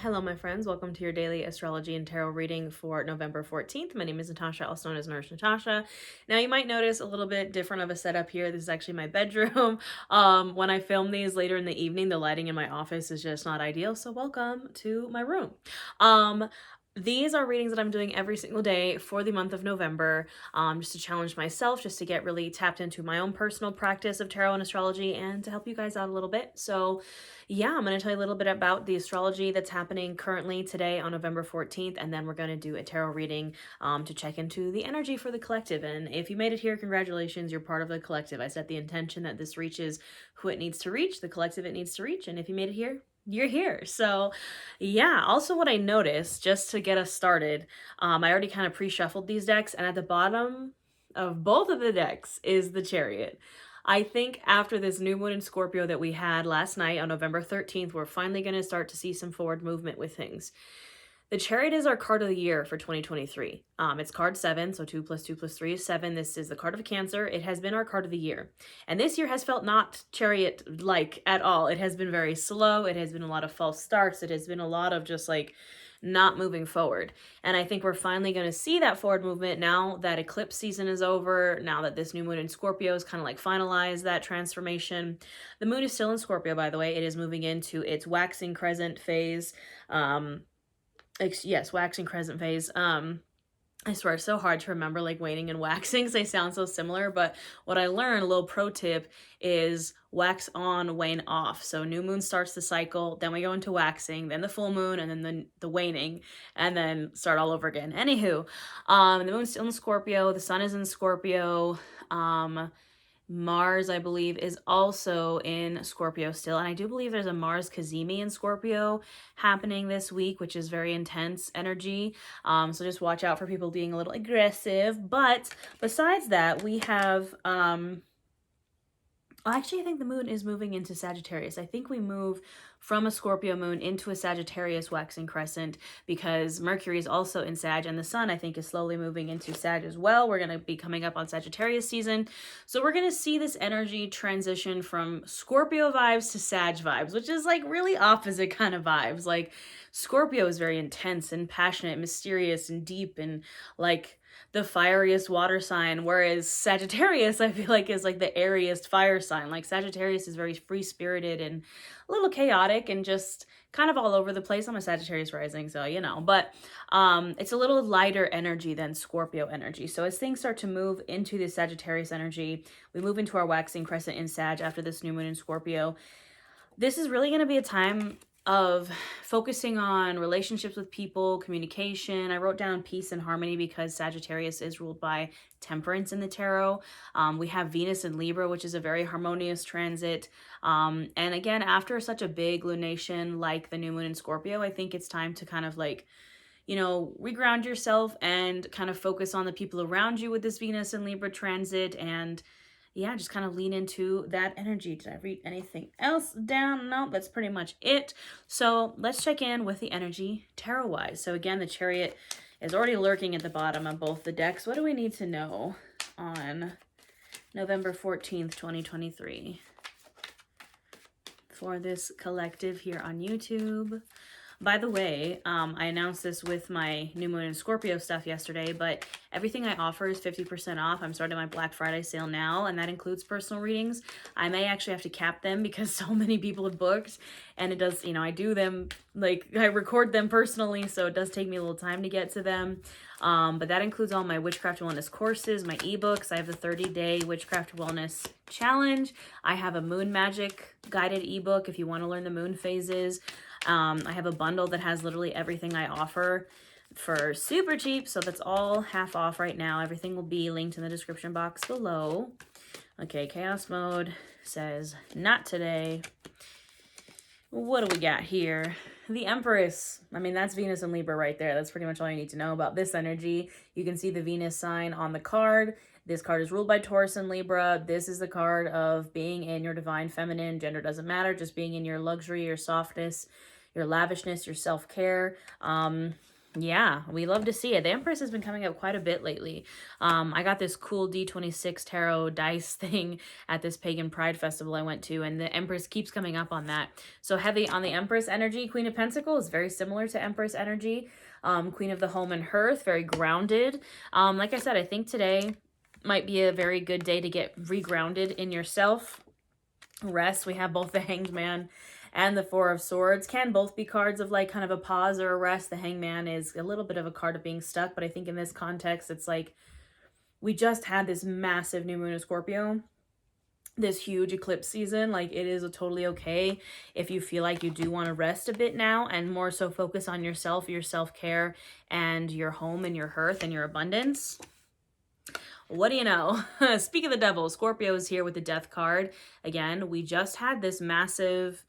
Hello, my friends. Welcome to your daily astrology and tarot reading for November 14th. My name is Natasha, also known as Nurse Natasha. Now, you might notice a little bit different of a setup here. This is actually my bedroom. When I film these later in the evening, the lighting in my office is just not ideal. So, welcome to my room. These are readings that I'm doing every single day for the month of November, just to challenge myself, just to get really tapped into my own personal practice of tarot and astrology and to help you guys out a little bit. So yeah, I'm going to tell you a little bit about the astrology that's happening currently today on November 14th, and then we're going to do a tarot reading to check into the energy for the collective. And if you made it here, congratulations, you're part of the collective. I set the intention that this reaches who it needs to reach, the collective it needs to reach, and if you made it here, you're here. So yeah, also what I noticed, just to get us started, I already kind of pre-shuffled these decks, and at the bottom of both of the decks is the Chariot. I think after this new moon in Scorpio that we had last night on November 13th, we're finally going to start to see some forward movement with things. The Chariot is our card of the year for 2023. It's card 7, so 2 plus 2 plus 3 is 7. This is the card of Cancer. It has been our card of the year. And this year has felt not Chariot-like at all. It has been very slow. It has been a lot of false starts. It has been a lot of just like not moving forward. And I think we're finally going to see that forward movement now that eclipse season is over, now that this new moon in Scorpio is kind of like finalized that transformation. The moon is still in Scorpio, by the way. It is moving into its waxing crescent phase. Yes, waxing crescent phase. I swear it's so hard to remember like waning and waxing because they sound so similar, but what I learned, a little pro tip, is wax on, wane off. So new moon starts the cycle, then we go into waxing, then the full moon, and then the waning, and then start all over again. Anywho, the moon's still in Scorpio, the sun is in Scorpio, Mars, I believe, is also in Scorpio still. And I do believe there's a Mars Cazimi in Scorpio happening this week, which is very intense energy. So just watch out for people being a little aggressive. But besides that, we have... Actually, I think the moon is moving into Sagittarius. I think we move from a Scorpio moon into a Sagittarius waxing crescent because Mercury is also in Sag, and the sun, I think, is slowly moving into Sag as well. We're going to be coming up on Sagittarius season. So we're going to see this energy transition from Scorpio vibes to Sag vibes, which is like really opposite kind of vibes. Like Scorpio is very intense and passionate, mysterious and deep and like the fieriest water sign, whereas Sagittarius, I feel like, is like the airiest fire sign. Like Sagittarius is very free-spirited and a little chaotic and just kind of all over the place. I'm a Sagittarius rising, so you know, but it's a little lighter energy than Scorpio energy. So as things start to move into the Sagittarius energy, we move into our waxing crescent in Sag after this new moon in Scorpio. This is really going to be a time of focusing on relationships with people, communication. I wrote down peace and harmony because Sagittarius is ruled by temperance in the tarot. We have Venus in Libra, which is a very harmonious transit. And again, after such a big lunation like the new moon in Scorpio, I think it's time to kind of like, you know, reground yourself and kind of focus on the people around you with this Venus and Libra transit, and yeah, just kind of lean into that energy. Did I read anything else down? No, that's pretty much it. So let's check in with the energy tarot-wise. So again, the Chariot is already lurking at the bottom of both the decks. What do we need to know on November 14th, 2023 for this collective here on YouTube? By the way, I announced this with my new moon and Scorpio stuff yesterday, but everything I offer is 50% off. I'm starting my Black Friday sale now, and that includes personal readings. I may actually have to cap them because so many people have booked, and it does, you know, I do them, like, I record them personally, so it does take me a little time to get to them. But that includes all my Witchcraft Wellness courses, my ebooks. I have the 30-day Witchcraft Wellness Challenge. I have a Moon Magic guided ebook if you want to learn the moon phases. I have a bundle that has literally everything I offer for super cheap, so that's all half off right now. Everything will be linked in the description box below. Okay, chaos mode says not today. What do we got here? The Empress. I mean, that's Venus and Libra right there. That's pretty much all you need to know about this energy. You can see the Venus sign on the card. This card is ruled by Taurus and Libra. This is the card of being in your divine feminine. Gender doesn't matter. Just being in your luxury, your softness, your lavishness, your self-care. Yeah, we love to see it. The Empress has been coming up quite a bit lately. I got this cool D26 tarot dice thing at this pagan pride festival I went to, and the Empress keeps coming up on that. So heavy on the Empress energy. Queen of Pentacles, very similar to Empress energy. Queen of the Home and Hearth, very grounded. Like I said, I think today might be a very good day to get regrounded in yourself. Rest. We have both the Hanged Man and the Four of Swords. Can both be cards of like kind of a pause or a rest. The Hanged Man is a little bit of a card of being stuck, but I think in this context, it's like we just had this massive new moon of Scorpio, this huge eclipse season. Like, it is totally okay if you feel like you do want to rest a bit now and more so focus on yourself, your self-care, and your home and your hearth and your abundance. What do you know? Speak of the devil, Scorpio is here with the Death card. Again, we just had this massive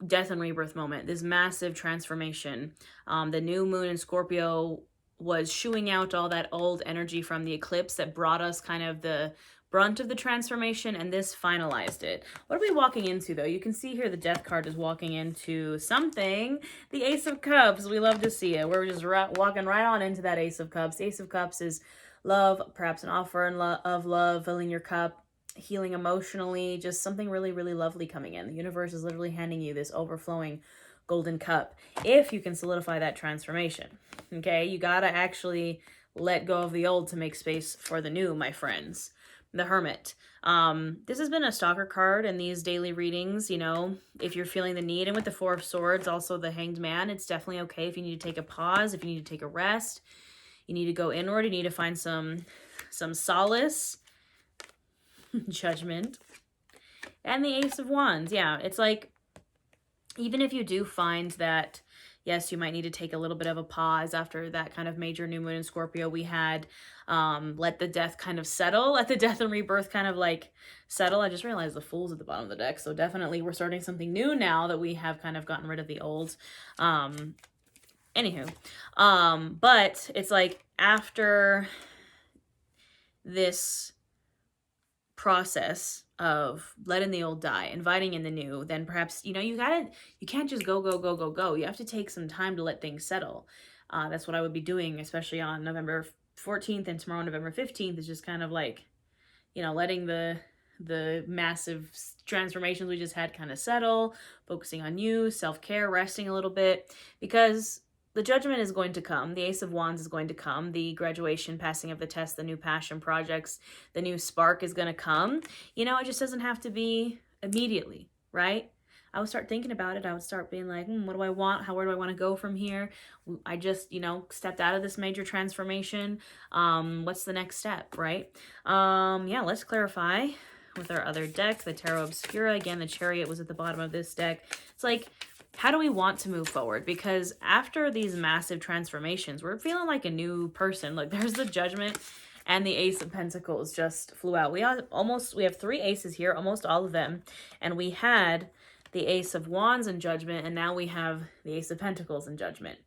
death and rebirth moment, this massive transformation. The new moon in Scorpio was shooing out all that old energy from the eclipse that brought us kind of the brunt of the transformation, and this finalized it. What are we walking into, though? You can see here the Death card is walking into something. The Ace of Cups. We love to see it. We're just walking right on into that Ace of Cups. The Ace of Cups is love, perhaps an offer of love, filling your cup, healing emotionally, just something really, really lovely coming in. The universe is literally handing you this overflowing golden cup if you can solidify that transformation. Okay, you gotta actually let go of the old to make space for the new, my friends. The Hermit. This has been a stalker card in these daily readings, you know, if you're feeling the need. And with the Four of Swords, also the Hanged Man, it's definitely okay if you need to take a pause, if you need to take a rest, you need to go inward, you need to find some solace. Judgment. And the Ace of Wands. Yeah, it's like, even if you do find that, yes, you might need to take a little bit of a pause after that kind of major new moon in Scorpio we had. Let the death kind of settle. Let the death and rebirth kind of like settle. I just realized the Fool's at the bottom of the deck. So definitely we're starting something new now that we have kind of gotten rid of the old. Anywho. But it's like after this process of letting the old die, inviting in the new, then perhaps, you know, you can't just go. You have to take some time to let things settle. That's what I would be doing, especially on November 14th and tomorrow, November 15th, is just kind of like, you know, letting the massive transformations we just had kind of settle, focusing on you, self-care, resting a little bit, because the judgment is going to come. The Ace of Wands is going to come. The graduation, passing of the test, the new passion projects, the new spark is going to come. You know, it just doesn't have to be immediately, right? I would start thinking about it. I would start being like, what do I want? Where do I want to go from here? I just, you know, stepped out of this major transformation. What's the next step, right? Yeah, let's clarify with our other deck, the Tarot Obscura. Again, the Chariot was at the bottom of this deck. It's like, how do we want to move forward? Because after these massive transformations, we're feeling like a new person. Look, there's the Judgment and the Ace of Pentacles just flew out. We have 3 aces here, almost all of them. And we had the Ace of Wands in Judgment, and now we have the Ace of Pentacles in Judgment.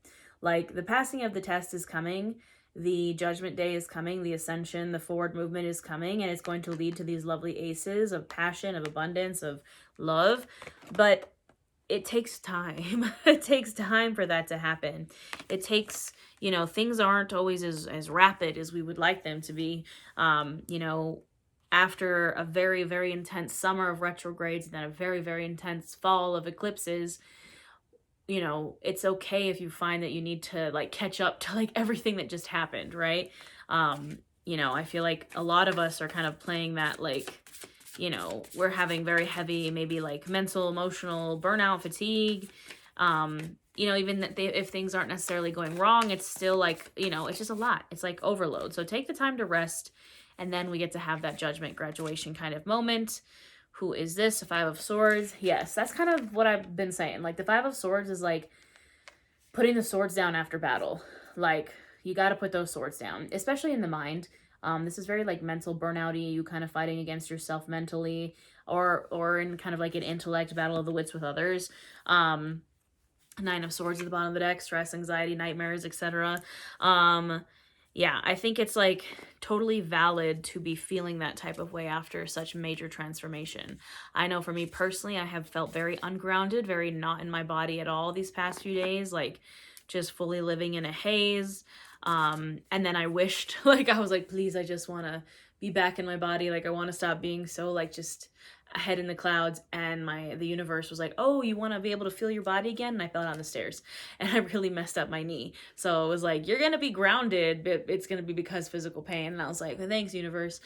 Like, the passing of the test is coming. The Judgment Day is coming. The Ascension, the forward movement is coming. And it's going to lead to these lovely aces of passion, of abundance, of love. But it takes time. It takes time for that to happen. It takes, you know, things aren't always as rapid as we would like them to be. You know, after a very, very intense summer of retrogrades and then a very, very intense fall of eclipses, you know, it's okay if you find that you need to like catch up to like everything that just happened, right? You know, I feel like a lot of us are kind of playing that like, you know, we're having very heavy, maybe like mental, emotional burnout, fatigue. You know, even if things aren't necessarily going wrong, it's still like, you know, it's just a lot. It's like overload. So take the time to rest, and then we get to have that judgment graduation kind of moment. Who is this? The Five of Swords. Yes, that's kind of what I've been saying. Like, the Five of Swords is like putting the swords down after battle. Like, you got to put those swords down, especially in the mind. This is very like mental burnout-y, you kind of fighting against yourself mentally, or in kind of like an intellect battle of the wits with others. 9 of Swords at the bottom of the deck, stress, anxiety, nightmares, etc. Yeah, I think it's like totally valid to be feeling that type of way after such major transformation. I know for me personally, I have felt very ungrounded, very not in my body at all these past few days, like just fully living in a haze. And then I wished, like, I was like, please, I just want to be back in my body. Like, I want to stop being so, like, just ahead in the clouds. And the universe was like, oh, you want to be able to feel your body again? And I fell down the stairs and I really messed up my knee. So it was like, you're going to be grounded, but it's going to be because physical pain. And I was like, thanks, universe.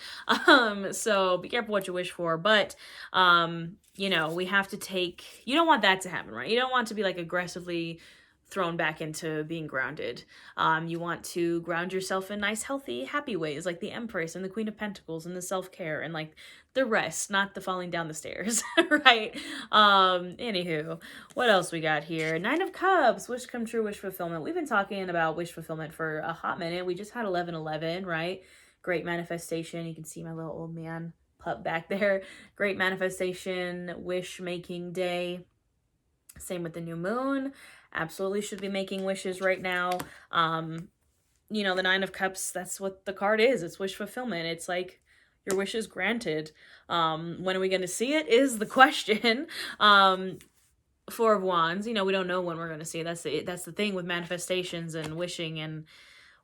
So be careful what you wish for. But, you know, we have to you don't want that to happen, right? You don't want to be, like, aggressively thrown back into being grounded. You want to ground yourself in nice, healthy, happy ways, like the Empress and the Queen of Pentacles and the self-care and, like, the rest, not the falling down the stairs, right? Anywho, what else we got here? Nine of Cups, wish come true, wish fulfillment. We've been talking about wish fulfillment for a hot minute. We just had 11/11, right? Great manifestation. You can see my little old man pup back there. Great manifestation, wish making day. Same with the new moon. Absolutely should be making wishes right now. You know, the Nine of Cups, that's what the card is. It's wish fulfillment. It's like your wish is granted. When are we going to see it is the question. Four of Wands, you know, we don't know when we're going to see it. That's the thing with manifestations and wishing and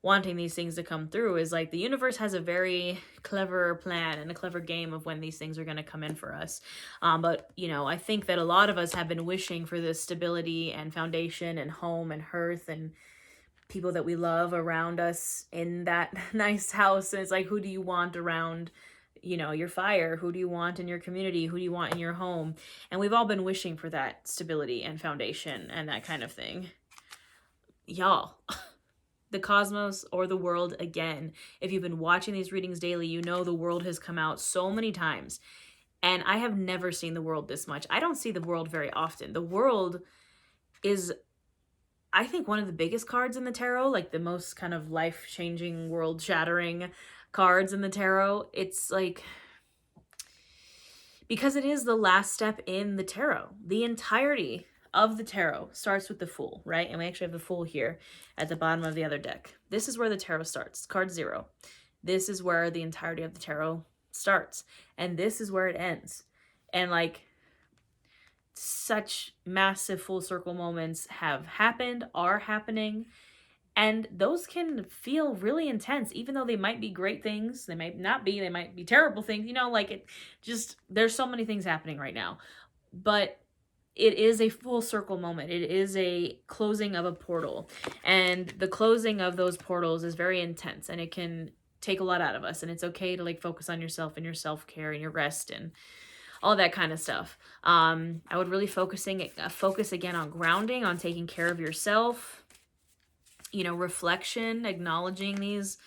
wanting these things to come through, is like the universe has a very clever plan and a clever game of when these things are going to come in for us. But, you know, I think that a lot of us have been wishing for this stability and foundation and home and hearth and people that we love around us in that nice house. And it's like, who do you want around, you know, your fire? Who do you want in your community? Who do you want in your home? And we've all been wishing for that stability and foundation and that kind of thing. Y'all. The cosmos or the world again. If you've been watching these readings daily, you know the world has come out so many times. And I have never seen the world this much. I don't see the world very often. The world is, I think, one of the biggest cards in the tarot, like the most kind of life-changing, world-shattering cards in the tarot. It's like, because it is the last step in the tarot. The entirety of the tarot starts with the Fool, right? And we actually have the Fool here at the bottom of the other deck. This is where the tarot starts, card 0. This is where the entirety of the tarot starts. And this is where it ends. And like, such massive full circle moments have happened, are happening. And those can feel really intense, even though they might be great things. They might not be, they might be terrible things. You know, like it just, there's so many things happening right now. But it is a full circle moment. It is a closing of a portal. And the closing of those portals is very intense and it can take a lot out of us. And it's okay to like focus on yourself and your self-care and your rest and all that kind of stuff. I would really focus again on grounding, on taking care of yourself, you know, reflection, acknowledging these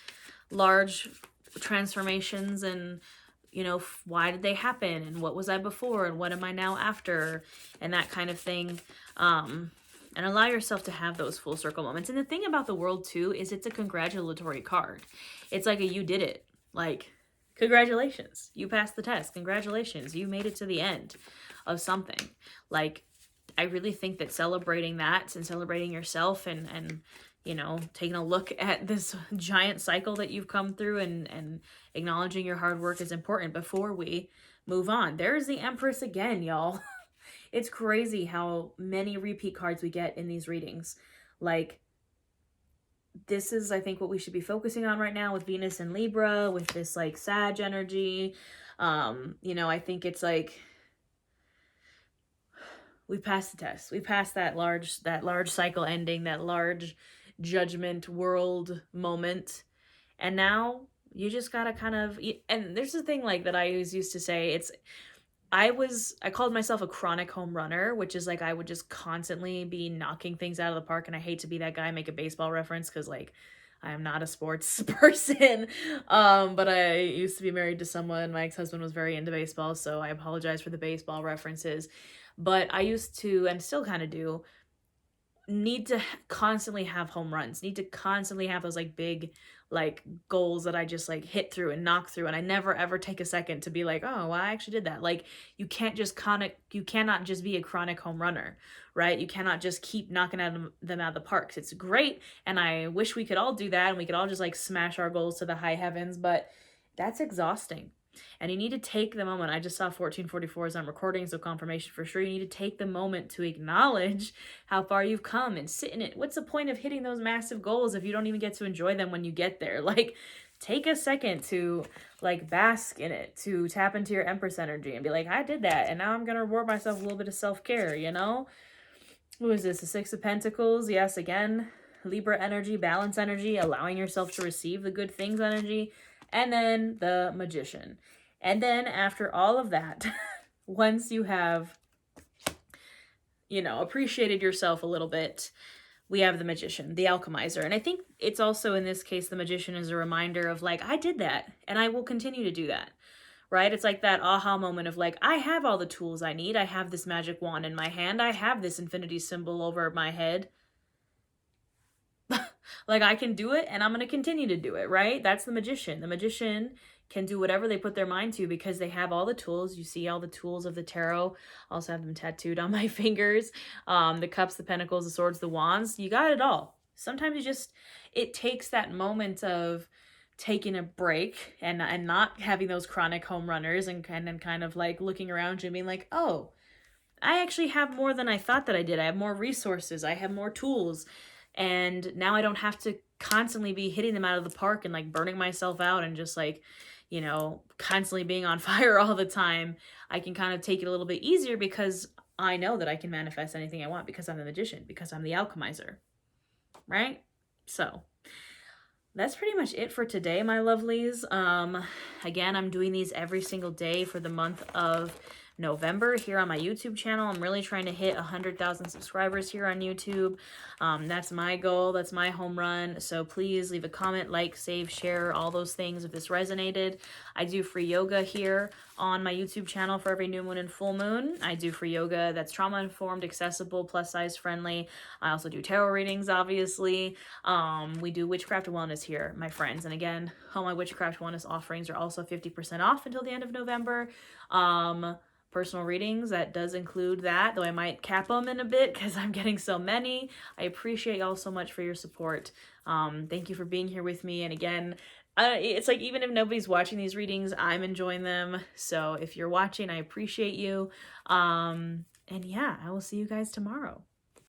large transformations and, you know, why did they happen and what was I before and what am I now after and that kind of thing. And allow yourself to have those full circle moments. And the thing about the world too is it's a congratulatory card. It's like a you did it. Like, congratulations, you passed the test. Congratulations, you made it to the end of something. Like, I really think that celebrating that and celebrating yourself and you know, taking a look at this giant cycle that you've come through and acknowledging your hard work is important before we move on. There's the Empress again, y'all. It's crazy how many repeat cards we get in these readings. Like, this is, I think, what we should be focusing on right now with Venus and Libra, with this like Sag energy. You know, I think it's like, we passed the test. We passed that large cycle ending, that large judgment world moment. And now you just gotta kind of, and there's the thing like that I always used to say, I called myself a chronic home runner, which is like I would just constantly be knocking things out of the park. And I hate to be that guy, make a baseball reference, because like I am not a sports person. But I used to be married to someone, my ex-husband was very into baseball, so I apologize for the baseball references. But I used to, and still kind of do, need to constantly have home runs, need to constantly have those like big like goals that I just like hit through and knock through. And I never ever take a second to be like, oh, well, I actually did that. Like, you cannot just be a chronic home runner, right? You cannot just keep knocking them out of the parks. It's great. And I wish we could all do that and we could all just like smash our goals to the high heavens, but that's exhausting. And you need to take the moment. I just saw 1444 as I'm recording, so confirmation for sure. You need to take the moment to acknowledge how far you've come and sit in it. What's the point of hitting those massive goals if you don't even get to enjoy them when you get there? Like, take a second to like bask in it, to tap into your Empress energy and be like, I did that, and now I'm gonna reward myself a little bit of self-care, you know? Who is this? The Six of Pentacles. Yes, again, Libra energy, balance energy, allowing yourself to receive the good things energy. And then the Magician. And then after all of that, once you have, you know, appreciated yourself a little bit, we have the Magician, the Alchemizer. And I think it's also, in this case, the Magician is a reminder of like, I did that and I will continue to do that, right? It's like that aha moment of like, I have all the tools I need. I have this magic wand in my hand. I have this infinity symbol over my head. Like, I can do it and I'm going to continue to do it, right? That's the Magician. The Magician can do whatever they put their mind to because they have all the tools. You see all the tools of the tarot. I also have them tattooed on my fingers. The cups, the pentacles, the swords, the wands. You got it all. Sometimes you just, it takes that moment of taking a break and not having those chronic home runners and kind of like looking around you and being like, oh, I actually have more than I thought that I did. I have more resources. I have more tools. And now I don't have to constantly be hitting them out of the park and like burning myself out and just like, you know, constantly being on fire all the time. I can kind of take it a little bit easier because I know that I can manifest anything I want because I'm the Magician, because I'm the Alchemizer, right? So that's pretty much it for today, my lovelies. Again, I'm doing these every single day for the month of November here on my YouTube channel. I'm really trying to hit 100,000 subscribers here on YouTube. That's my goal. That's my home run. So please leave a comment, like, save, share, all those things if this resonated. I do free yoga here on my YouTube channel for every new moon and full moon. I do free yoga that's trauma-informed, accessible, plus-size friendly. I also do tarot readings, obviously. We do Witchcraft Wellness here, my friends. And again, all my Witchcraft Wellness offerings are also 50% off until the end of November. Personal readings, that does include that, though I might cap them in a bit because I'm getting so many. I appreciate y'all so much for your support. Thank you for being here with me. And again, it's like, even if nobody's watching these readings, I'm enjoying them. So if you're watching, I appreciate you. And yeah, I will see you guys tomorrow.